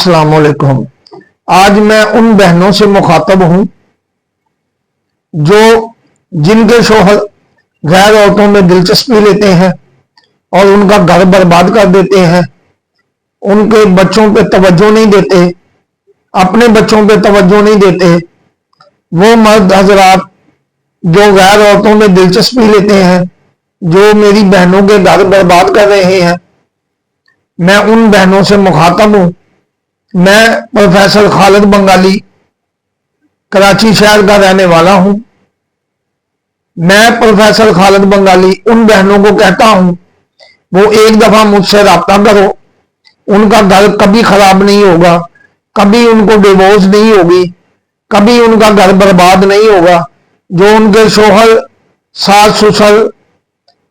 अस्सलाम वालेकुम। आज मैं उन बहनों से मुखातब हूं जो जिनके शोहर गैर औरतों में दिलचस्पी लेते हैं और उनका घर बर्बाद कर देते हैं, उनके बच्चों पे तवज्जो नहीं देते, अपने बच्चों पे तवज्जो नहीं देते। वो मर्द हजरात जो गैर औरतों में दिलचस्पी लेते हैं, जो मेरी बहनों के घर बर्बाद कर रहे हैं, मैं उन बहनों से मुखातब हूं। मैं प्रोफेसर खालिद बंगाली कराची शहर का रहने वाला हूं। मैं प्रोफेसर खालिद बंगाली उन बहनों को कहता हूं, वो एक दफा मुझसे राब्ता करो, उनका घर कभी खराब नहीं होगा, कभी उनको डिवोर्स नहीं होगी, कभी उनका घर बर्बाद नहीं होगा। जो उनके शोहर, सास ससुर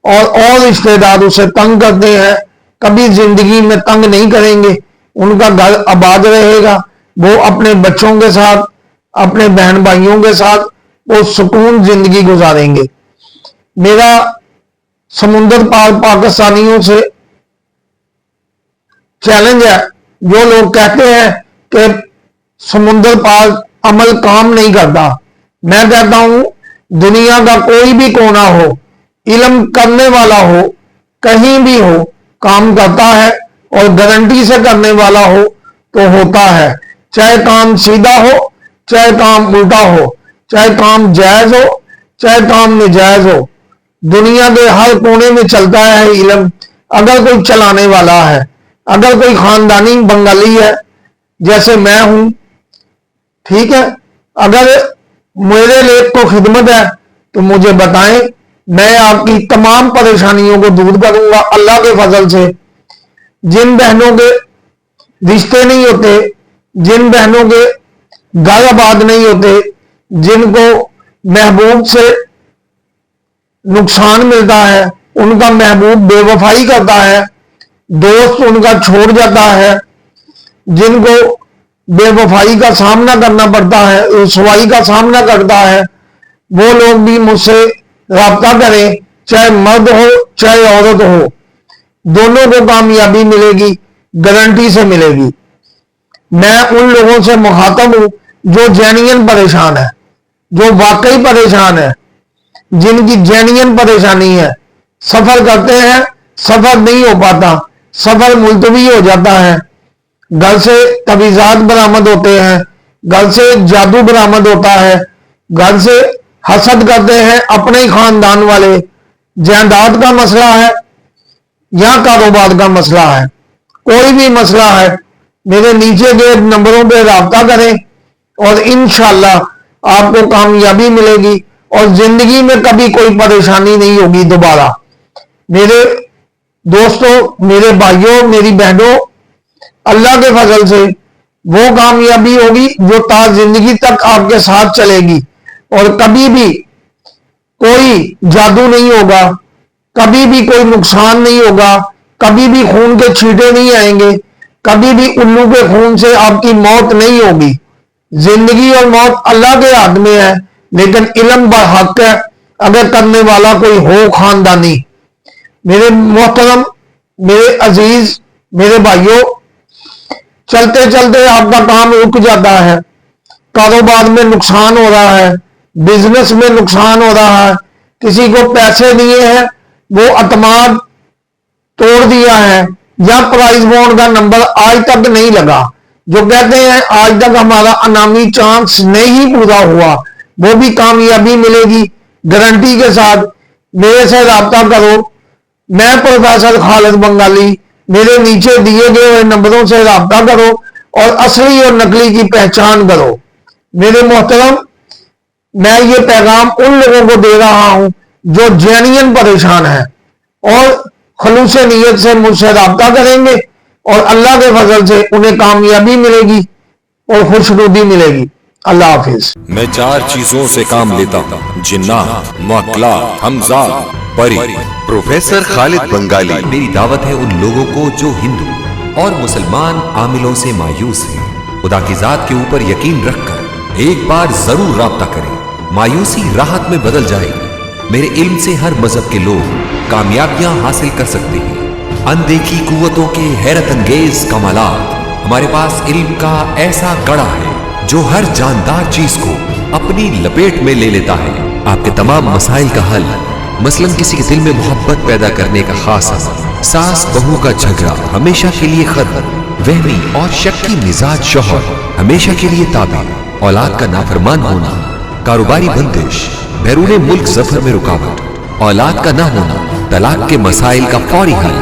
और रिश्तेदार उसे तंग करते हैं, कभी जिंदगी में तंग नहीं करेंगे, उनका घर आबाद रहेगा। वो अपने बच्चों के साथ, अपने बहन भाइयों के साथ वो सुकून जिंदगी गुजारेंगे। मेरा समुंदर पार पाकिस्तानियों से चैलेंज है, जो लोग कहते हैं कि समुंदर पार अमल काम नहीं करता। मैं कहता हूं, दुनिया का कोई भी कोना हो, इल्म करने वाला हो, कहीं भी हो, काम करता है और गारंटी से करने वाला हो तो होता है। चाहे काम सीधा हो, चाहे काम उल्टा हो, चाहे काम जायज हो, चाहे काम नाजायज हो, दुनिया के हर कोने में चलता है इल्म। अगर कोई चलाने वाला है, अगर कोई खानदानी बंगाली है जैसे मैं हूं, ठीक है, अगर मेरे लिए को खिदमत है तो मुझे बताएं, मैं आपकी तमाम परेशानियों को दूर करूंगा अल्लाह के फजल से। जिन बहनों के रिश्ते नहीं होते, जिन बहनों के घर आबाद नहीं होते, जिनको महबूब से नुकसान मिलता है, उनका महबूब बेवफाई करता है, दोस्त उनका छोड़ जाता है, जिनको बेवफाई का सामना करना पड़ता है, रुसवाई का सामना करता है, वो लोग भी मुझसे राब्ता करें। चाहे मर्द हो चाहे औरत हो, दोनों को कामयाबी मिलेगी, गारंटी से मिलेगी। मैं उन लोगों से मुखातब हूं जो जेन्युइन परेशान है, जो वाकई परेशान है, जिनकी जेन्युइन परेशानी है। सफर करते हैं, सफर नहीं हो पाता, सफर मुलतवी हो जाता है, घर से तवीज़ात बरामद होते हैं, घर से जादू बरामद होता है, घर से हसद करते हैं अपने ही खानदान वाले। जायदाद का मसला है या कारोबार का मसला है, कोई भी मसला है, मेरे नीचे के नंबरों पे राब्ता करें और इंशाअल्लाह आपको कामयाबी मिलेगी और जिंदगी में कभी कोई परेशानी नहीं होगी दोबारा। मेरे दोस्तों, मेरे भाइयों, मेरी बहनों, अल्लाह के फजल से वो कामयाबी होगी जो ताज जिंदगी तक आपके साथ चलेगी और कभी भी कोई जादू नहीं होगा, कभी भी कोई नुकसान नहीं होगा, कभी भी खून के छींटे नहीं आएंगे, कभी भी उल्लू के खून से आपकी मौत नहीं होगी। जिंदगी और मौत अल्लाह के हाथ में है, लेकिन इल्म बहक है अगर करने वाला कोई हो खानदानी। मेरे मोहतरम, मेरे अजीज, मेरे भाइयों, चलते चलते आपका काम रुक जाता है, कारोबार में नुकसान हो रहा है, बिजनेस में नुकसान हो रहा है, किसी को पैसे दिए हैं वो अतमाद तोड़ दिया है, या प्राइज बॉन्ड का नंबर आज तक नहीं लगा, जो कहते हैं आज तक हमारा अनामी चांस नहीं पूरा हुआ, वो भी कामयाबी मिलेगी गारंटी के साथ। मेरे से राब्ता करो, मैं प्रोफेसर खालिद बंगाली, मेरे नीचे दिए गए हुए नंबरों से राब्ता करो और असली और नकली की पहचान करो। मेरे मोहतरम, मैं ये पैगाम उन लोगों को दे रहा हूं जो जेन्युइन परेशान है और खलूस नीयत से मुझसे राब्ता करेंगे और अल्लाह के फजल से उन्हें कामयाबी मिलेगी और खुशनुदी मिलेगी। अल्लाह हाफिज। मैं 4 चीजों से काम लेता हूँ: जिन्नात, मुअक्कला, हमजा, परी। प्रोफेसर खालिद बंगाली। मेरी दावत है उन लोगों को जो हिंदू और मुसलमान आमिलों से मायूस हैं। खुदा की जात के ऊपर यकीन रखकर एक बार जरूर राब्ता करें, मायूसी राहत में बदल जाएगी। मेरे इल्म से हर मजहब के लोग कामयाबियां हासिल कर सकते हैं। अनदेखी कुव्वतों के हैरत अंगेज कमालात हमारे पास इल्म का ऐसा गड़ा है जो हर जानदार चीज को अपनी लपेट में ले लेता है। आपके तमाम मसाइल का हल, मसलन किसी के दिल में मोहब्बत पैदा करने का खास असर, सास बहू का झगड़ा हमेशा के लिए खत्म, वहमी और शक्की मिजाज शौहर हमेशा के लिए ताबा, औलाद का नाफरमान होना, कारोबारी बंदिश, बैरून मुल्क सफर में रुकावट, औलाद का ना होना, तलाक के मसाइल का फौरी हल,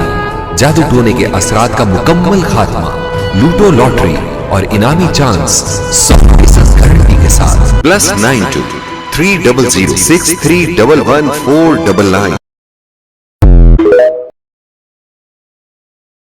जादू टोने के असरात का मुकम्मल खात्मा, लूटो लॉटरी और इनामी चांस 100% गारंटी के साथ। +92 300 6311 499